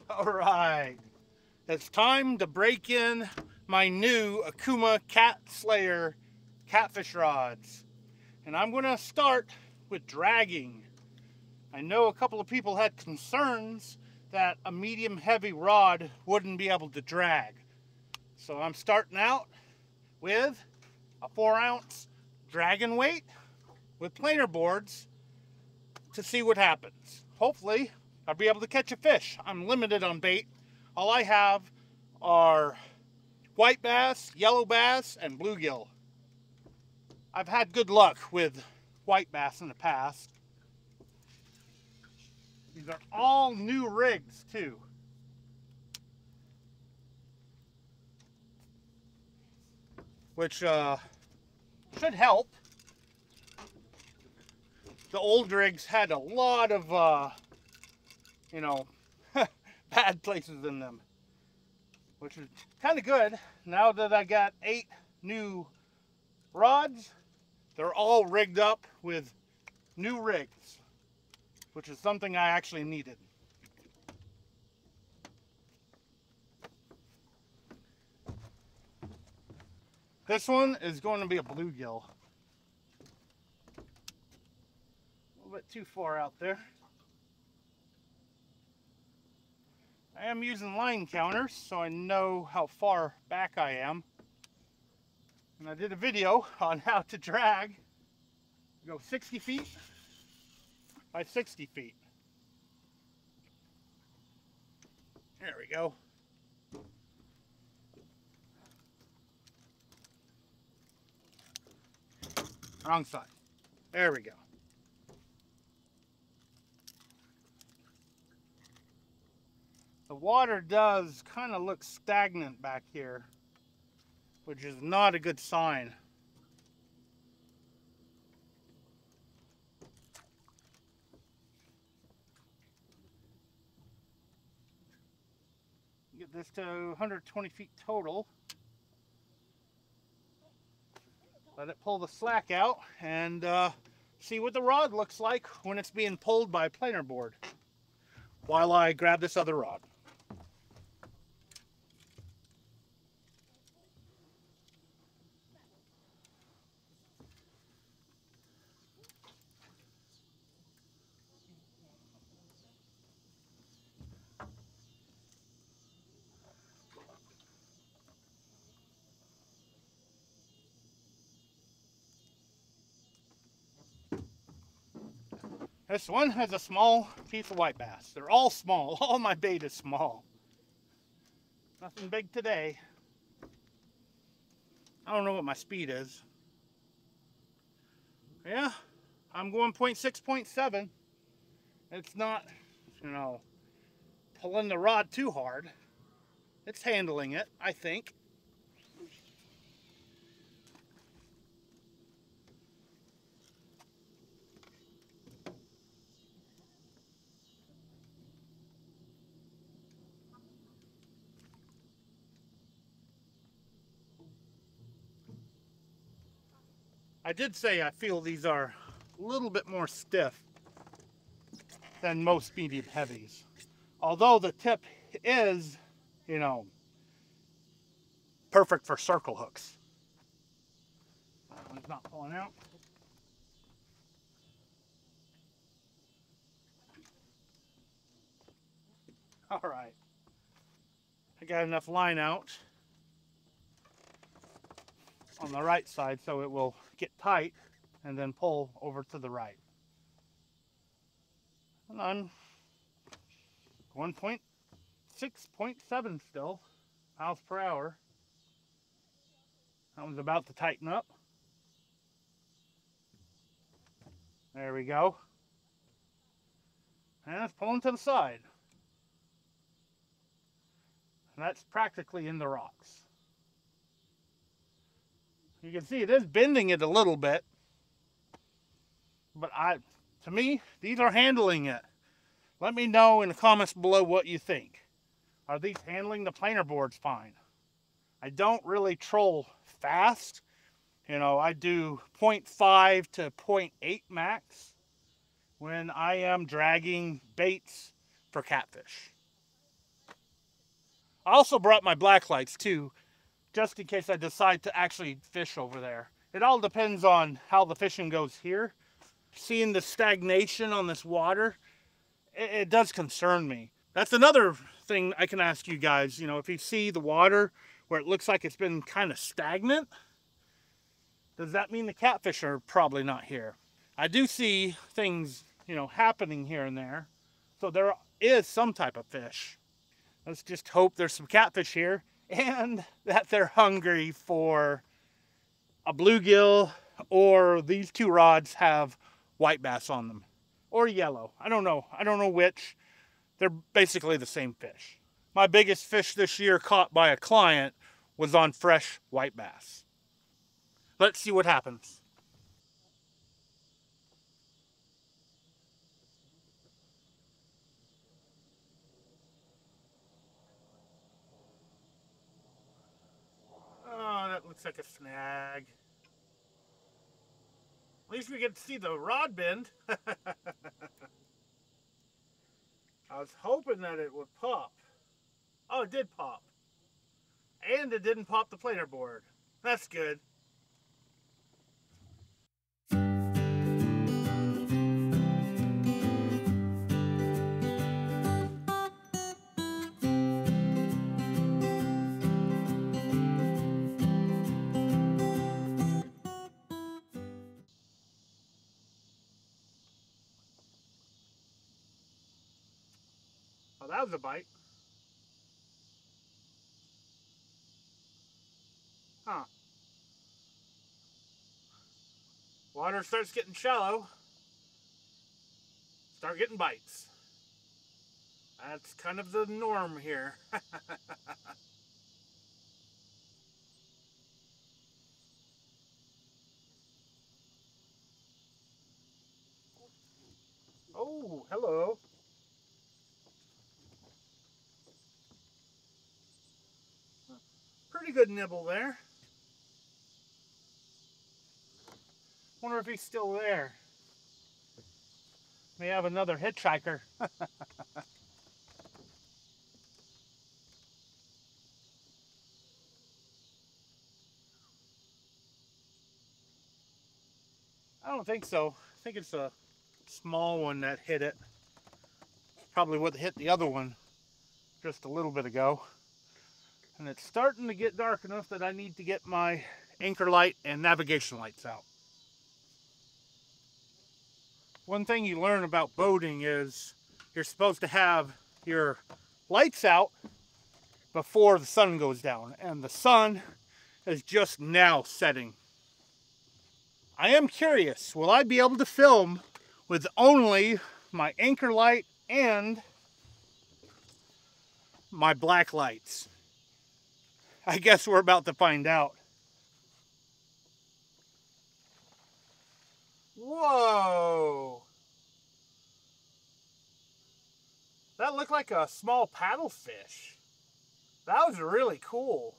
All right, it's time to break in my new Akuma Cat Slayer catfish rods. And I'm going to start with dragging. I know a couple of people had concerns that a medium heavy rod wouldn't be able to drag. So I'm starting out with a 4-ounce dragon weight with planer boards to see what happens. Hopefully I'll be able to catch a fish. I'm limited on bait. All I have are white bass, yellow bass, and bluegill. I've had good luck with white bass in the past. These are all new rigs too. Which should help. The old rigs had a lot of, bad places in them. Which is kind of good. Now that I got 8 new rods, they're all rigged up with new rigs, which is something I actually needed. This one is going to be a bluegill. A little bit too far out there. I am using line counters so I know how far back I am. And I did a video on how to drag. Go 60 feet by 60 feet. There we go. Wrong side. There we go. The water does kind of look stagnant back here, which is not a good sign. Get this to 120 feet total. Let it pull the slack out and see what the rod looks like when it's being pulled by a planer board while I grab this other rod. This one has a small piece of white bass. They're all small. All my bait is small. Nothing big today. I don't know what my speed is. Yeah, I'm going 0.6, 0.7. It's not, pulling the rod too hard. It's handling it, I think. I did say I feel these are a little bit more stiff than most medium heavies. Although the tip is, perfect for circle hooks. That one's not pulling out. All right. I got enough line out on the right side so it will get tight and then pull over to the right. And I'm 1.6, 0.7 still, miles per hour. That one's about to tighten up. There we go. And it's pulling to the side. And that's practically in the rocks. You can see it is bending it a little bit. But to me, these are handling it. Let me know in the comments below what you think. Are these handling the planer boards fine? I don't really troll fast. I do 0.5 to 0.8 max when I am dragging baits for catfish. I also brought my black lights too, just in case I decide to actually fish over there. It all depends on how the fishing goes here. Seeing the stagnation on this water, it does concern me. That's another thing I can ask you guys. You know, if you see the water where it looks like it's been kind of stagnant, does that mean the catfish are probably not here? I do see things, you know, happening here and there. So there is some type of fish. Let's just hope there's some catfish here and that they're hungry for a bluegill, or these two rods have white bass on them, or yellow. I don't know which. They're basically the same fish. My biggest fish this year caught by a client was on fresh white bass. Let's see what happens. Oh, that looks like a snag. At least we get to see the rod bend. I was hoping that it would pop. Oh, it did pop. And it didn't pop the planer board. That's good. Oh, that was a bite. Huh. Water starts getting shallow. Start getting bites. That's kind of the norm here. Oh, hello. Pretty good nibble there. Wonder if he's still there. May have another hitchhiker. I don't think so. I think it's a small one that hit it. Probably what hit the other one just a little bit ago. And it's starting to get dark enough that I need to get my anchor light and navigation lights out. One thing you learn about boating is you're supposed to have your lights out before the sun goes down, and the sun is just now setting. I am curious, will I be able to film with only my anchor light and my black lights? I guess we're about to find out. Whoa! That looked like a small paddlefish. That was really cool.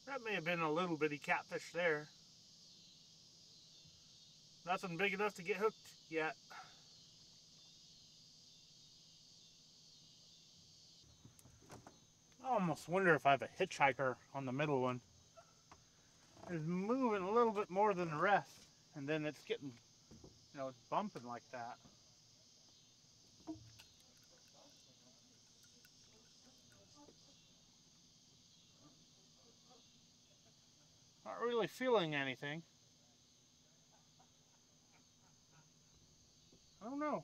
That may have been a little bitty catfish there. Nothing big enough to get hooked yet. I almost wonder if I have a hitchhiker on the middle one. It's moving a little bit more than the rest, and then it's getting, you know, it's bumping like that. Not really feeling anything. I don't know.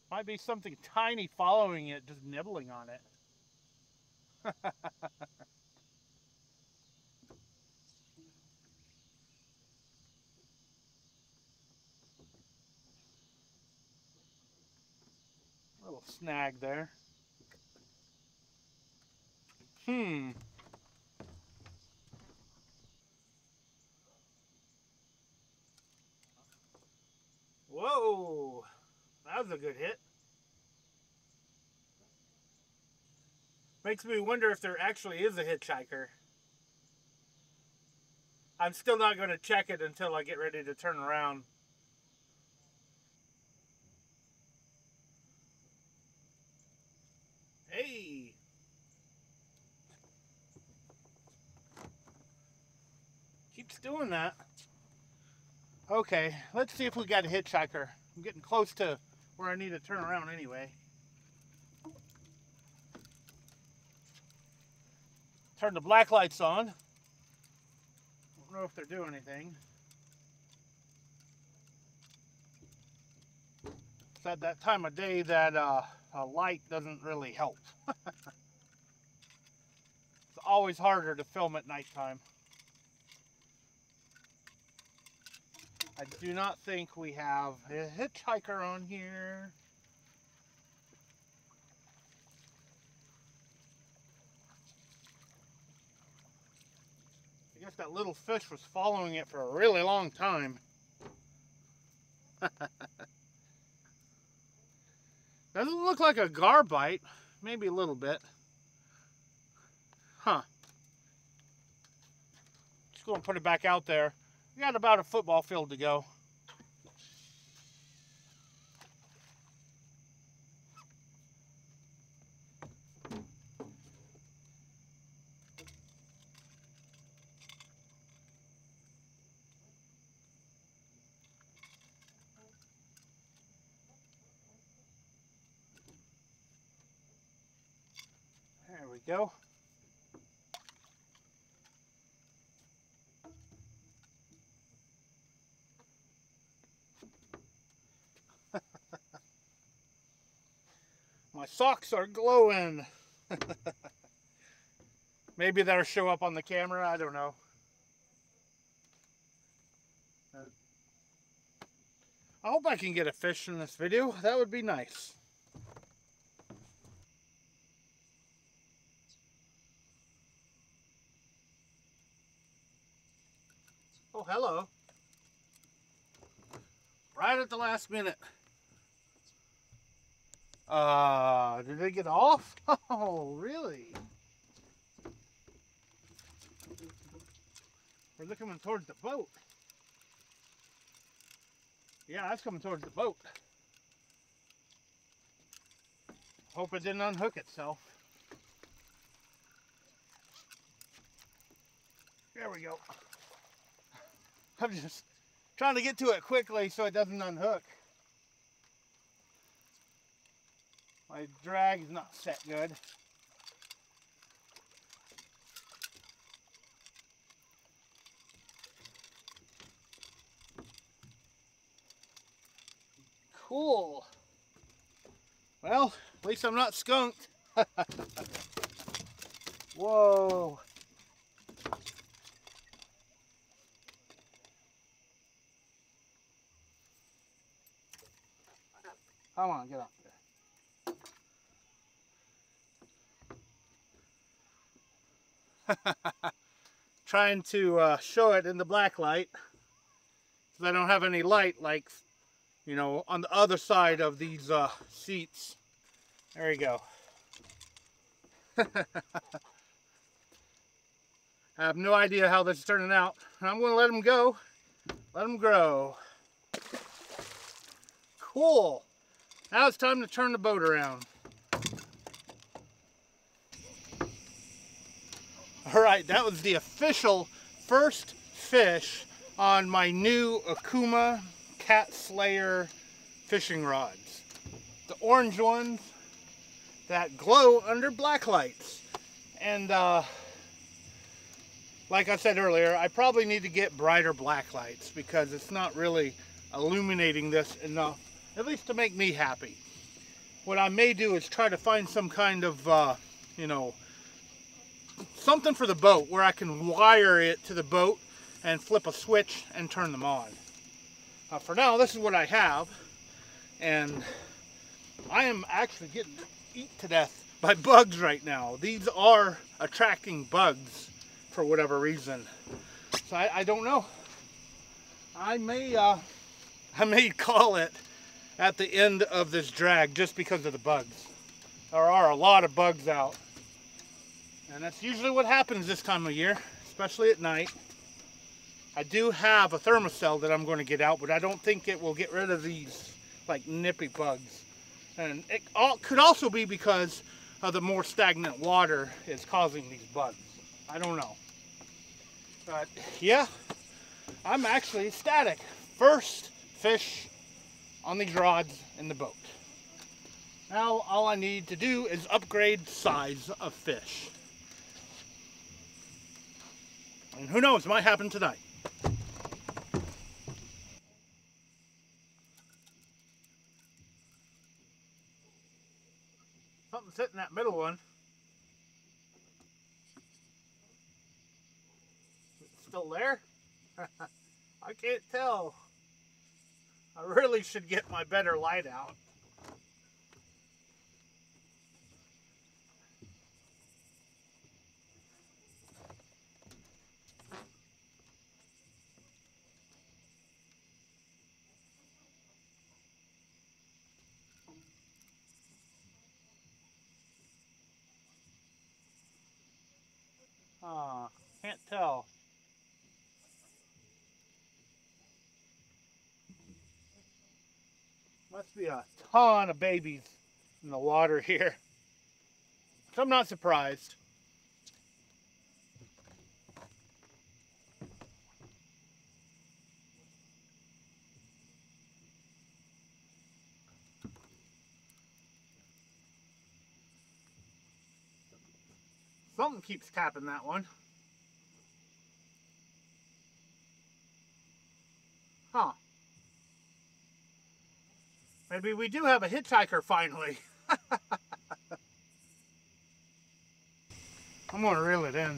Might be something tiny following it, just nibbling on it. Little snag there. Hmm. Whoa. That was a good hit. Makes me wonder if there actually is a hitchhiker. I'm still not going to check it until I get ready to turn around. Hey! Keeps doing that. Okay, let's see if we got a hitchhiker. I'm getting close to where I need to turn around anyway. Turn the black lights on. Don't know if they're doing anything. It's at that time of day that a light doesn't really help. It's always harder to film at nighttime. I do not think we have a hitchhiker on here. I guess that little fish was following it for a really long time. Doesn't look like a gar bite. Maybe a little bit. Huh. Just going to put it back out there. We got about a football field to go. There we go. My socks are glowing. Maybe that'll show up on the camera, I don't know. I hope I can get a fish in this video. That would be nice. Oh, hello. Right at the last minute. Did they get off? Oh, really? Or they're coming towards the boat. Yeah, that's coming towards the boat. Hope it didn't unhook itself. There we go. I'm just trying to get to it quickly so it doesn't unhook. My drag is not set good. Cool. Well, at least I'm not skunked. Whoa. Come on, get up there. Trying to show it in the black light because I don't have any light, like, you know, on the other side of these seats. There you go. I have no idea how this is turning out. I'm going to let them go. Let them grow. Cool. Now it's time to turn the boat around. Alright, that was the official first fish on my new Okuma Cat Slayer fishing rods. The orange ones that glow under black lights. And like I said earlier, I probably need to get brighter black lights because it's not really illuminating this enough, at least to make me happy. What I may do is try to find some kind of, you know, something for the boat where I can wire it to the boat and flip a switch and turn them on. For now, this is what I have, and I am actually getting eaten to death by bugs right now. These are attracting bugs for whatever reason. So I don't know. I may call it at the end of this drag just because of the bugs. There are a lot of bugs out. And that's usually what happens this time of year, especially at night. I do have a thermocell that I'm going to get out, but I don't think it will get rid of these like nippy bugs. And it could also be because of the more stagnant water is causing these bugs. I don't know. But yeah, I'm actually ecstatic. First fish on these rods in the boat. Now all I need to do is upgrade size of fish. And who knows, it might happen tonight. Something's hitting that middle one. Is it still there? I can't tell. I really should get my better light out. Can't tell. Must be a ton of babies in the water here. So I'm not surprised. Something keeps tapping that one. Huh. Maybe we do have a hitchhiker finally. I'm gonna reel it in.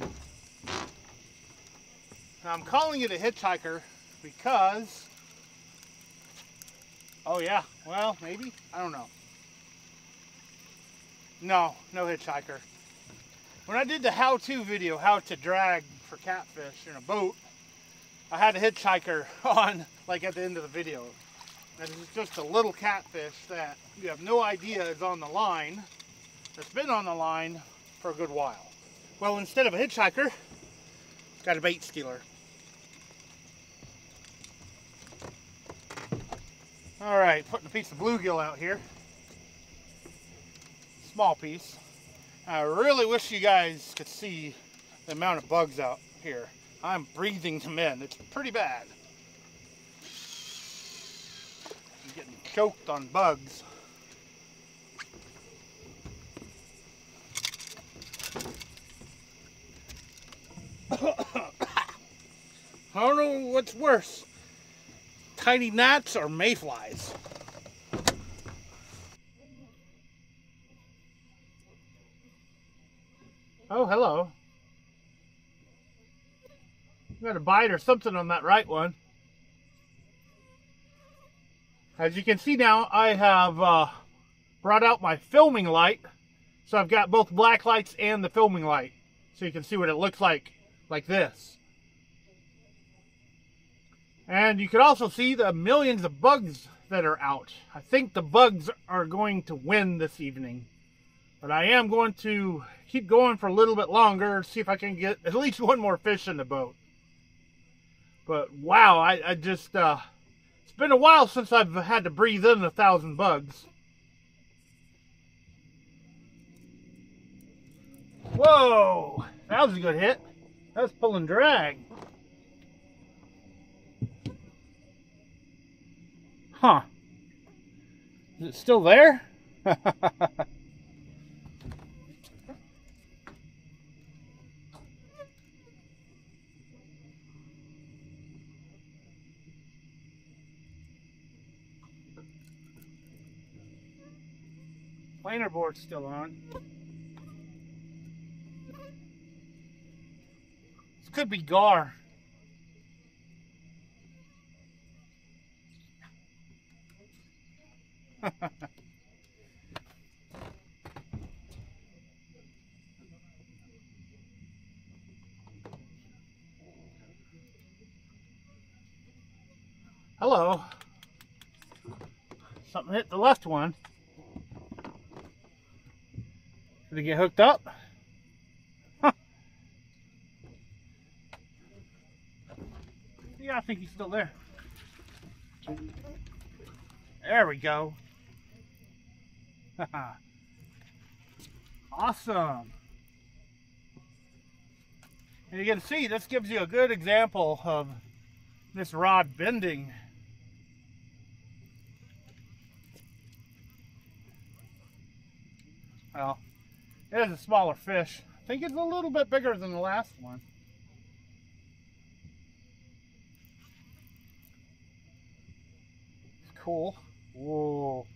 Now I'm calling it a hitchhiker because, oh yeah, well maybe, I don't know. No hitchhiker. When I did the how-to video, how to drag for catfish in a boat, I had a hitchhiker on, like at the end of the video. And it's just a little catfish that you have no idea is on the line, that's been on the line for a good while. Well, instead of a hitchhiker, got a bait stealer. All right, putting a piece of bluegill out here. Small piece. I really wish you guys could see the amount of bugs out here. I'm breathing them in. It's pretty bad. I'm getting choked on bugs. I don't know what's worse, tiny gnats or mayflies. Oh, hello. Got a bite or something on that right one. As you can see now, I have brought out my filming light. So I've got both black lights and the filming light. So you can see what it looks like this. And you can also see the millions of bugs that are out. I think the bugs are going to win this evening. But I am going to keep going for a little bit longer, see if I can get at least one more fish in the boat. But wow, I just, it's been a while since I've had to breathe in 1,000 bugs. Whoa, that was a good hit. That was pull and drag. Huh. Is it still there? Planer board's still on. This could be gar. Hello. Something hit the left one. Did he get hooked up? Huh. Yeah, I think he's still there. There we go. Awesome. And you can see this gives you a good example of this rod bending. Well, it is a smaller fish. I think it's a little bit bigger than the last one. It's cool. Whoa.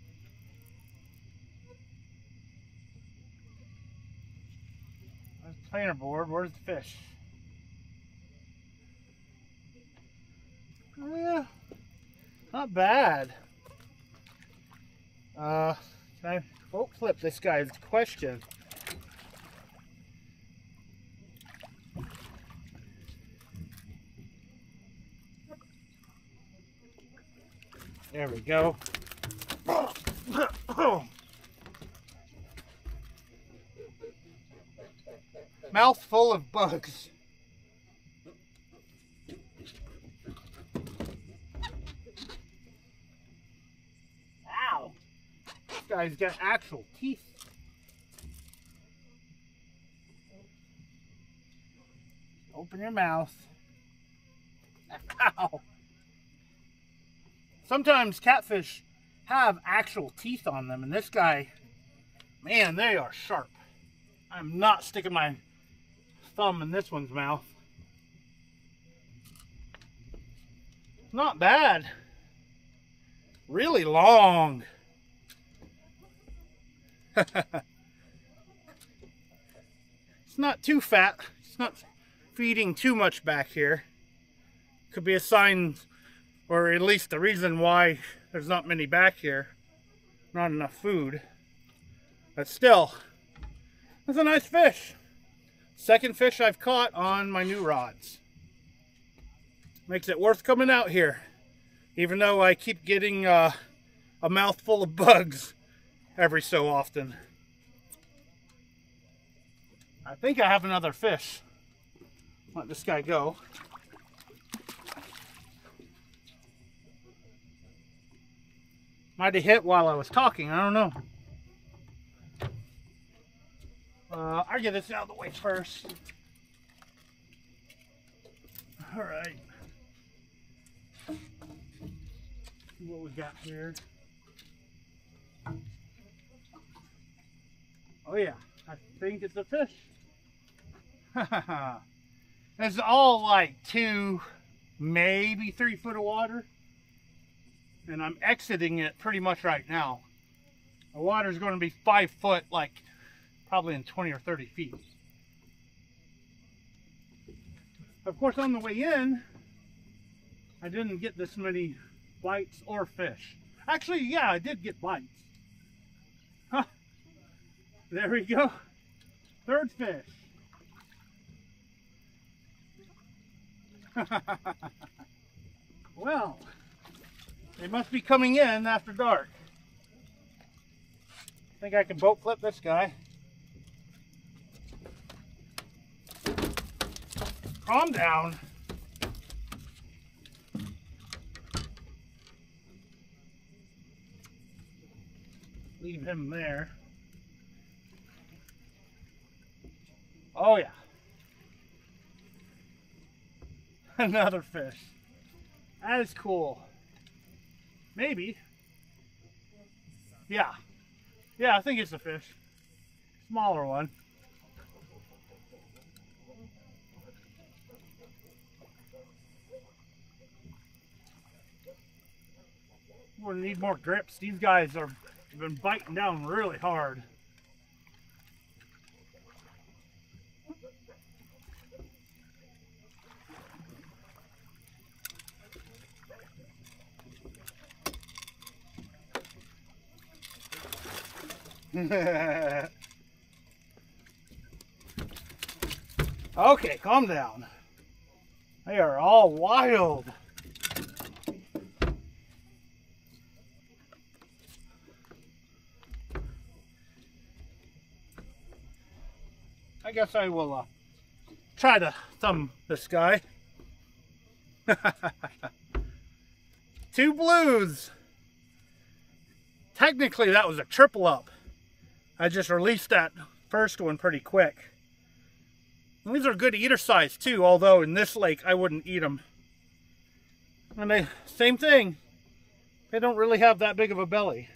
There's the planer board. Where's the fish? Yeah, not bad. Can I boat flip this guy's question? There we go. Mouth full of bugs. Ow! This guy's got actual teeth. Open your mouth. Ow! Sometimes catfish have actual teeth on them, and this guy, man, they are sharp. I'm not sticking my thumb in this one's mouth. Not bad. Really long. It's not too fat. It's not feeding too much back here. Could be a sign, or at least the reason why there's not many back here. Not enough food. But still, that's a nice fish. Second fish I've caught on my new rods. Makes it worth coming out here. Even though I keep getting a mouthful of bugs every so often. I think I have another fish. Let this guy go. Might have hit while I was talking, I don't know. I'll get this out of the way first. Alright. See what we got here. Oh yeah, I think it's a fish. It's all like 2, maybe 3 foot of water. And I'm exiting it pretty much right now. The water's going to be 5 foot, like probably in 20 or 30 feet. Of course, on the way in, I didn't get this many bites or fish. Actually, yeah, I did get bites. Huh. There we go. Third fish. Well, they must be coming in after dark. I think I can boat flip this guy. Calm down. Leave him there. Oh yeah. Another fish. That is cool. Maybe. Yeah. Yeah, I think it's a fish. Smaller one. We're gonna need more grips. These guys have been biting down really hard. Okay, calm down. They are all wild. I guess I will try to thumb this guy. 2 blues. Technically that was a triple up. I just released that first one pretty quick. And these are good eater size too, although in this lake I wouldn't eat them. And they, same thing, they don't really have that big of a belly.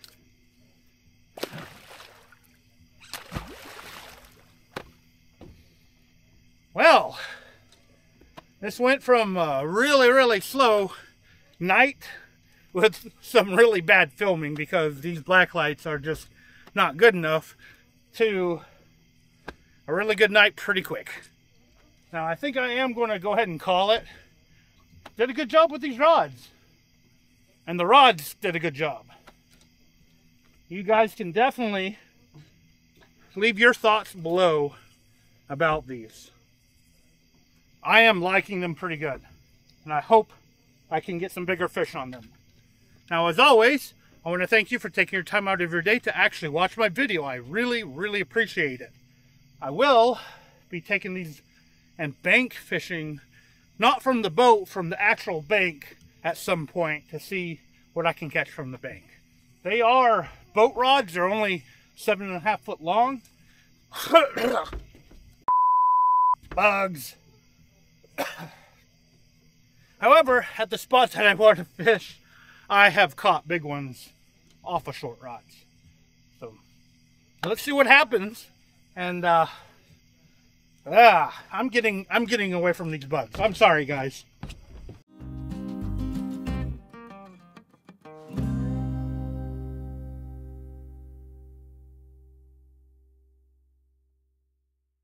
Well, this went from a really slow night with some really bad filming because these black lights are just not good enough to a really good night pretty quick. Now I think I am going to go ahead and call it. Did a good job with these rods. And the rods did a good job. You guys can definitely leave your thoughts below about these. I am liking them pretty good. And I hope I can get some bigger fish on them. Now as always, I want to thank you for taking your time out of your day to actually watch my video. I really appreciate it. I will be taking these and bank fishing, not from the boat, from the actual bank at some point to see what I can catch from the bank. They are boat rods. They're only 7.5 foot long. Bugs. However, at the spots that I want to fish, I have caught big ones off of short rods. So let's see what happens. And I'm getting away from these bugs. I'm sorry, guys.